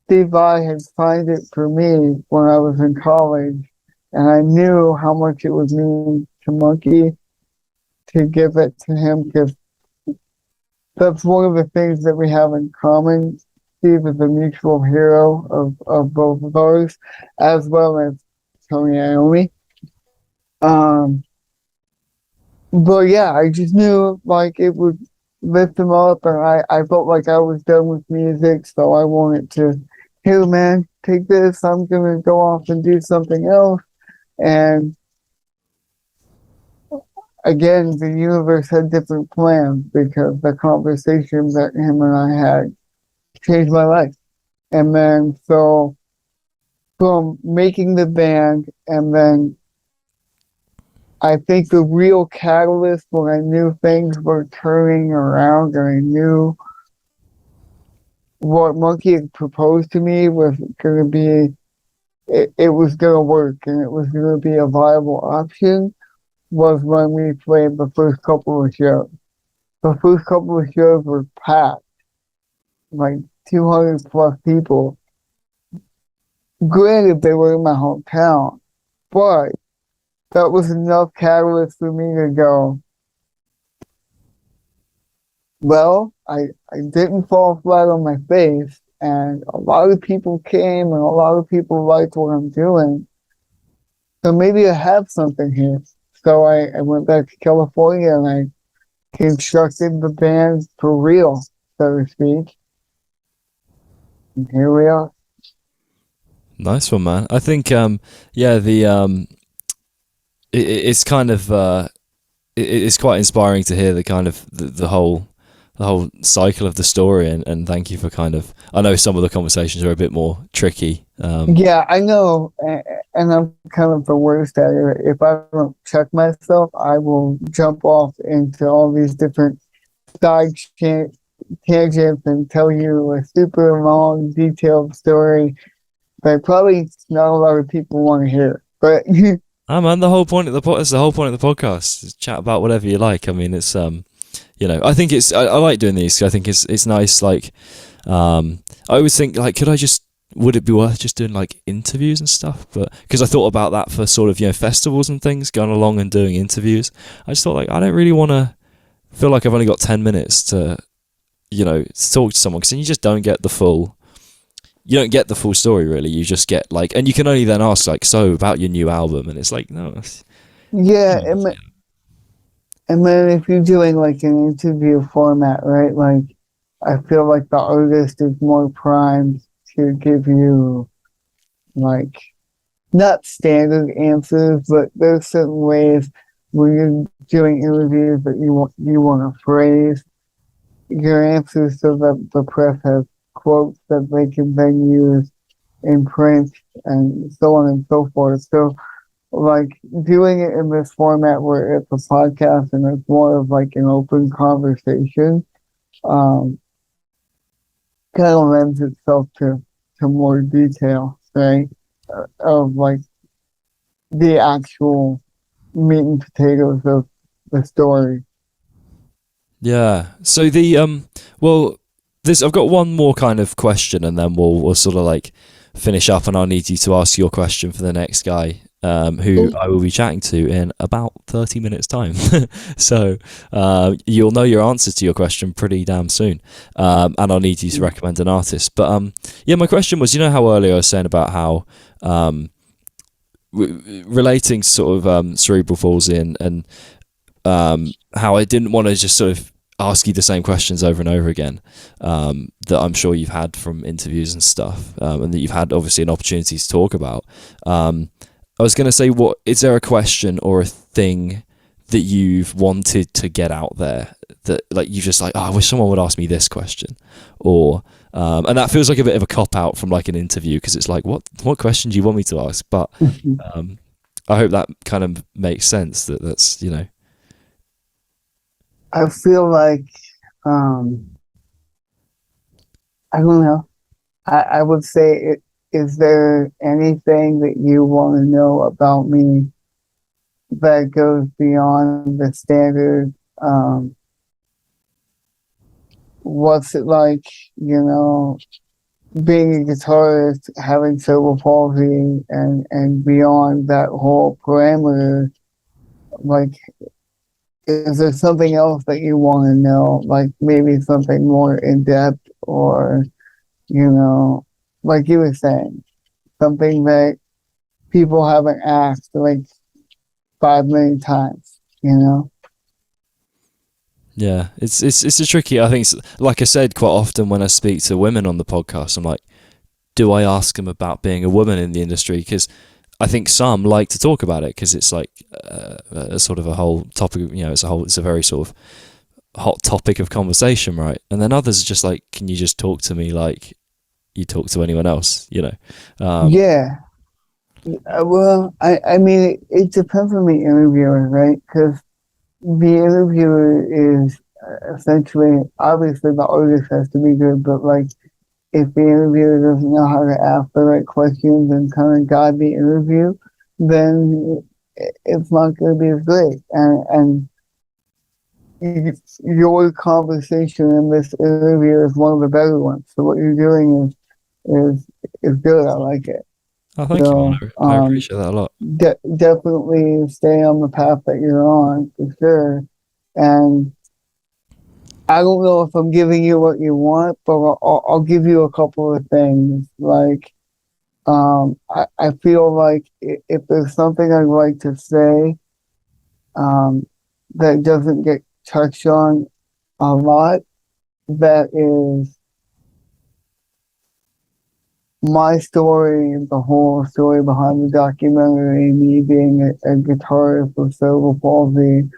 Steve Vai had signed it for me when I was in college, and I knew how much it would mean to Monkey to give it to him, because that's one of the things that we have in common. Steve is a mutual hero of both of ours, as well as Tony Iommi. But yeah, I just knew like it would lift him up, and I felt like I was done with music, so I wanted to, hey man, take this, I'm gonna go off and do something else. And again, the universe had different plans, because the conversation that him and I had changed my life. And then so from making the band, and then I think the real catalyst when I knew things were turning around and I knew what Monkey had proposed to me was going to be, it was going to work and it was going to be a viable option, was when we played the first couple of shows. The first couple of shows were packed, like 200 plus people. Granted, they were in my hometown, but that was enough catalyst for me to go, well, I didn't fall flat on my face, and a lot of people came and a lot of people liked what I'm doing. So maybe I have something here. So I went back to California and I constructed the band for real, so to speak. And here we are. Nice one, man. I think, it's kind of it's quite inspiring to hear the kind of the whole cycle of the story, and thank you for kind of, I know some of the conversations are a bit more tricky. Yeah, I know, and I'm kind of the worst at it. If I don't check myself, I will jump off into all these different side tangents and tell you a super long, detailed story that probably not a lot of people want to hear. But oh man, the whole point of that's the whole point of the podcast, is chat about whatever you like. I mean, it's I think I like doing these. I think it's nice. Like, I always think, like, could I just would it be worth just doing like interviews and stuff? But because I thought about that for sort of, festivals and things, going along and doing interviews. I just thought, like, I don't really want to feel like I've only got 10 minutes to talk to someone, because then you just don't get the full. You don't get the full story, really. You just get like, and you can only then ask, like, so about your new album, and it's like, no, Yeah, and then if you're doing like an interview format, right? Like, I feel like the artist is more primed to give you like not standard answers, but there's certain ways when you're doing interviews that you want to phrase your answers so that the press has quotes that they can then use in print and so on and so forth. So like doing it in this format where it's a podcast and it's more of like an open conversation, um, kind of lends itself to more detail, right? Of like the actual meat and potatoes of the story. Yeah. So well, this I've got one more kind of question, and then we'll sort of like finish up, and I'll need you to ask your question for the next guy, who I will be chatting to in about 30 minutes time. So you'll know your answer to your question pretty damn soon, and I'll need you to recommend an artist. But yeah, my question was, how earlier I was saying about how relating sort of cerebral palsy and how I didn't want to just sort of ask you the same questions over and over again, that I'm sure you've had from interviews and stuff, and that you've had obviously an opportunity to talk about. I was going to say, what is there a question or a thing that you've wanted to get out there that like you just like, I wish someone would ask me this question, or and that feels like a bit of a cop out from like an interview, because it's like, what question do you want me to ask? But I hope that kind of makes sense, that's I feel like I don't know. I would say, is there anything that you want to know about me that goes beyond the standard? What's it like, being a guitarist, having cerebral palsy, and beyond that whole parameter? Like, is there something else that you want to know? Like maybe something more in depth, or, like you were saying, something that people haven't asked like 5 million times, Yeah, it's a tricky. I think it's, like I said, quite often when I speak to women on the podcast, I'm like, do I ask them about being a woman in the industry? Because I think some like to talk about it because it's like a sort of a whole topic. It's a very sort of hot topic of conversation, right? And then others are just like, can you just talk to me like you talk to anyone else? Yeah. Well, I mean, it depends on the interviewer, right? Because the interviewer is essentially, obviously, the artist has to be good, but like, if the interviewer doesn't know how to ask the right questions and kind of guide the interview, then it's not going to be as great. And your conversation in this interview is one of the better ones. So what you're doing is good. I like it. Oh, thank you. I appreciate that a lot. Definitely stay on the path that you're on, for sure. And I don't know if I'm giving you what you want, but I'll give you a couple of things. Like, I feel like if there's something I'd like to say that doesn't get touched on a lot, that is my story, the whole story behind the documentary, me being a guitarist with cerebral palsy,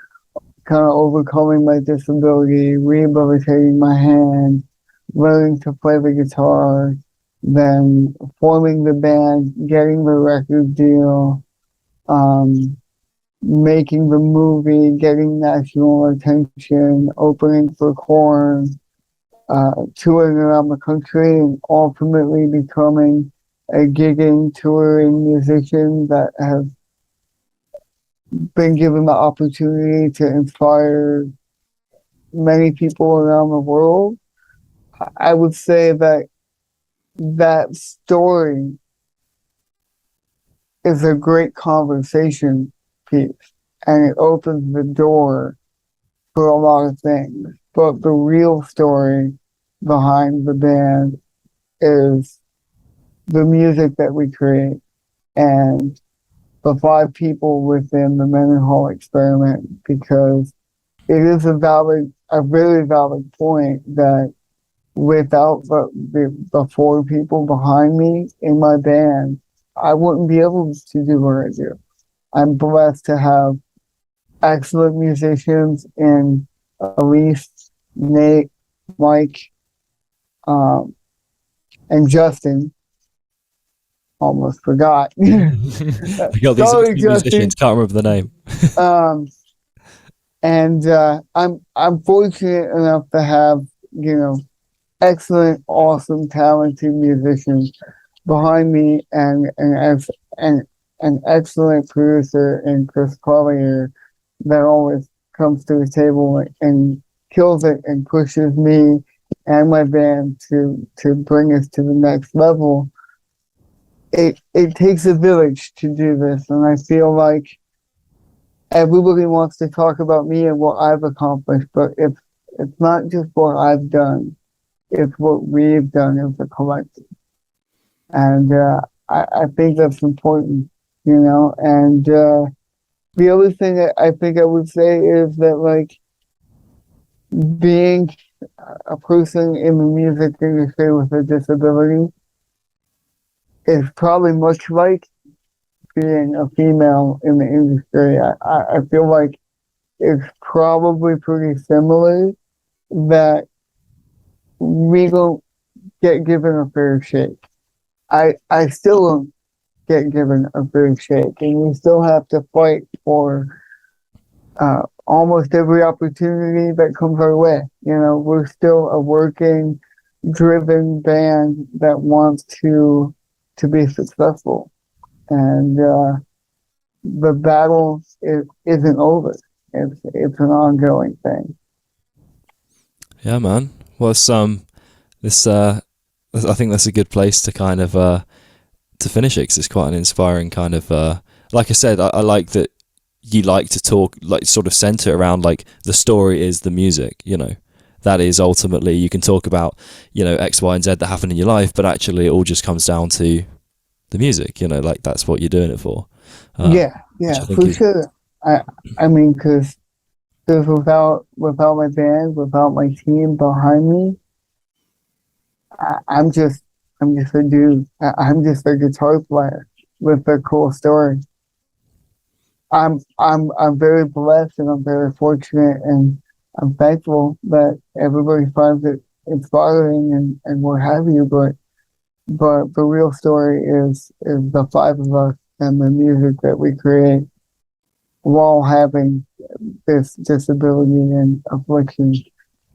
kind of overcoming my disability, rehabilitating my hand, learning to play the guitar, then forming the band, getting the record deal, making the movie, getting national attention, opening for Korn, touring around the country, and ultimately becoming a gigging, touring musician that has been given the opportunity to inspire many people around the world. I would say that that story is a great conversation piece, and it opens the door for a lot of things. But the real story behind the band is the music that we create and the 5 people within the Mendenhall experiment, because it is a very valid point that without the 4 people behind me in my band, I wouldn't be able to do what I do. I'm blessed to have excellent musicians in Elise, Nate, Mike, and Justin. Almost forgot. We got these Sorry, musicians, can't remember the name. And I'm fortunate enough to have, excellent, awesome, talented musicians behind me, and as an excellent producer in Chris Collier that always comes to the table and kills it and pushes me and my band to bring us to the next level. It takes a village to do this, and I feel like everybody wants to talk about me and what I've accomplished, but it's not just what I've done, it's what we've done as a collective. And I think that's important, and the other thing that I think I would say is that, like, being a person in the music industry with a disability is probably much like being a female in the industry. I feel like it's probably pretty similar, that we don't get given a fair shake. I still don't get given a fair shake, and we still have to fight for almost every opportunity that comes our way. We're still a working, driven band that wants to be successful, and the battle isn't over. It's an ongoing thing. Yeah, man. Well, I think that's a good place to kind of to finish it, because it's quite an inspiring kind of. Like I said, I like that you like to talk, like, sort of center around, like, the story is the music. That is ultimately, you can talk about, X, Y, and Z that happen in your life, but actually it all just comes down to the music. Like, that's what you're doing it for. Yeah, for sure. I mean, because without my band, without my team behind me, I'm just a dude. I'm just a guitar player with a cool story. I'm very blessed, and I'm very fortunate, and I'm thankful that everybody finds it inspiring and what have you. But the real story is the 5 of us and the music that we create while having this disability and affliction.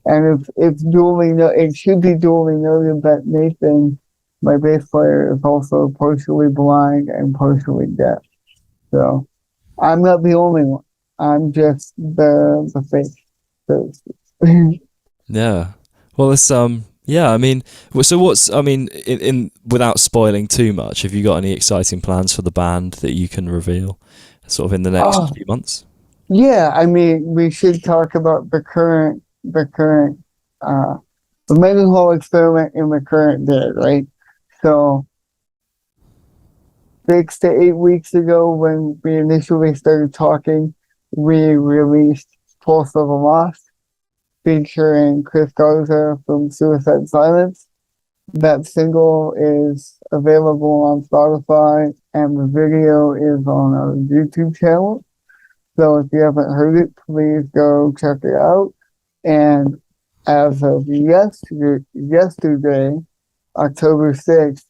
And it should be duly noted that Nathan, my bass player, is also partially blind and partially deaf. So I'm not the only one. I'm just the face. So, Yeah. Well, it's yeah. I mean, so in without spoiling too much, have you got any exciting plans for the band that you can reveal, sort of in the next few months? Yeah, I mean, we should talk about the Mendenhall experiment in the current day, right? So 6 to 8 weeks ago, when we initially started talking, we released Pulse of a Lost, featuring Chris Garza from Suicide Silence. That single is available on Spotify, and the video is on our YouTube channel. So if you haven't heard it, please go check it out. And as of yesterday, October 6th,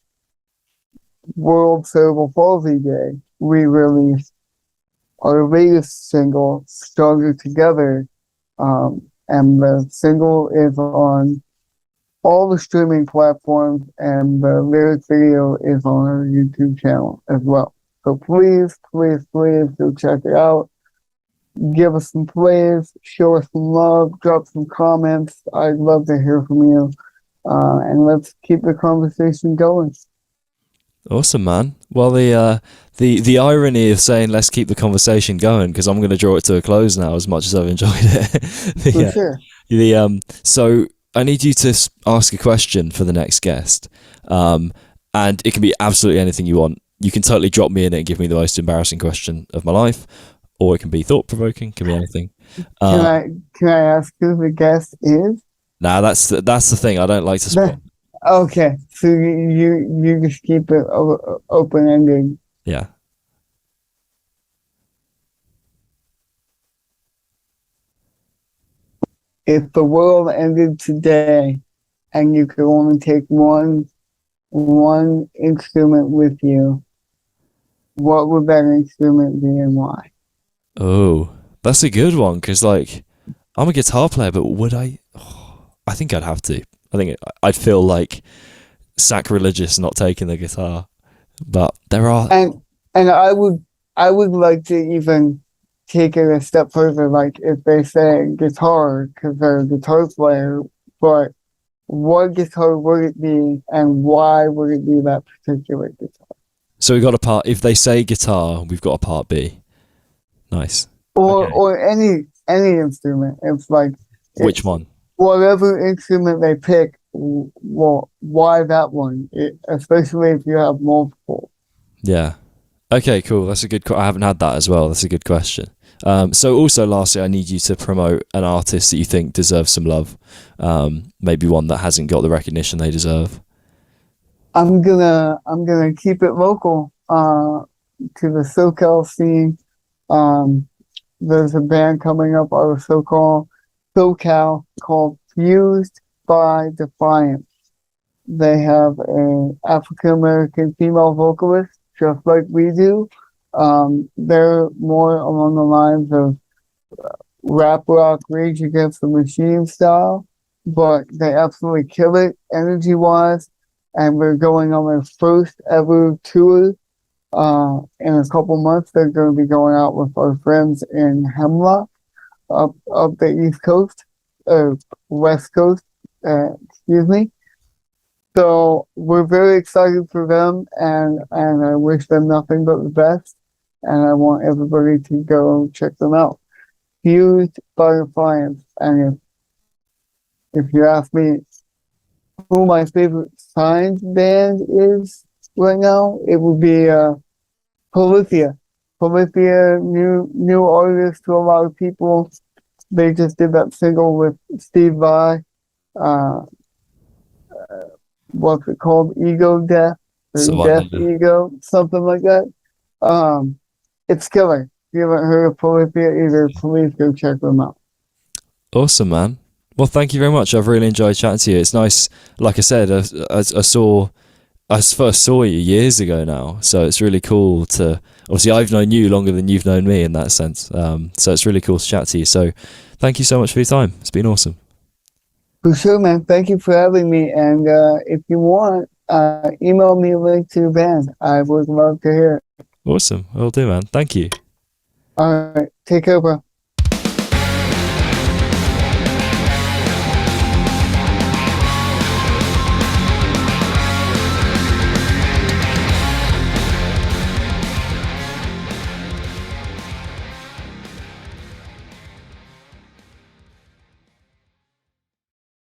World Cerebral Palsy Day, we released our latest single, Stronger Together. And the single is on all the streaming platforms, and the lyric video is on our YouTube channel as well. So please go check it out. Give us some plays, show us some love, drop some comments. I'd love to hear from you. and let's keep the conversation going. Awesome, man. Well, the irony of saying let's keep the conversation going, because I'm going to draw it to a close now, as much as I've enjoyed it. For sure. So I need you to ask a question for the next guest, and it can be absolutely anything you want. You can totally drop me in it and give me the most embarrassing question of my life, or it can be thought provoking. Can be anything. Can I ask who the guest is? Nah, that's the thing. I don't like to spoil. Okay, so you just keep it open ended. Yeah. If the world ended today, and you could only take one instrument with you, what would that instrument be and why? Oh, that's a good one, because like I'm a guitar player, but would I? Oh, I think I'd have to. I think I'd feel like sacrilegious not taking the guitar. But there are, and I would like to even take it a step further. Like if they say guitar because they're a guitar player, but what guitar would it be, and why would it be that particular guitar? So we've got a part. If they say guitar, we've got a part B. Nice. Or any instrument. It's like Which one? Whatever instrument they pick. Well, why that one? Especially if you have multiple. Yeah. Okay, cool. That's a good. I haven't had that as well. That's a good question. So also, lastly, I need you to promote an artist that you think deserves some love. Maybe one that hasn't got the recognition they deserve. I'm gonna keep it local. To the SoCal scene. There's a band coming up out of SoCal called Fused by Defiance. They have an African American female vocalist, just like we do. They're more along the lines of rap rock, Rage Against the Machine style, but they absolutely kill it energy wise. And we're going on their first ever tour. In a couple months, they're going to be going out with our friends in Hemlock, up the East Coast, West Coast, excuse me. So we're very excited for them, and I wish them nothing but the best. And I want everybody to go check them out. Fused by Defiance. And if you ask me who my favorite signed band is right now, it would be Polyphia. Polyphia, new artist to a lot of people. They just did that single with Steve Vai. What's it called? Ego Death or Death Ego, something like that. It's killer. If you haven't heard of Polyphia either, please go check them out. Awesome, man. Well, thank you very much. I've really enjoyed chatting to you. It's nice. Like I said, I first saw you years ago now, so it's really cool to. Obviously, I've known you longer than you've known me in that sense. So it's really cool to chat to you. So, thank you so much for your time. It's been awesome. For sure, man. Thank you for having me. And if you want, email me a link to your band. I would love to hear it. Awesome. Will do, man. Thank you. All right. Take care, bro.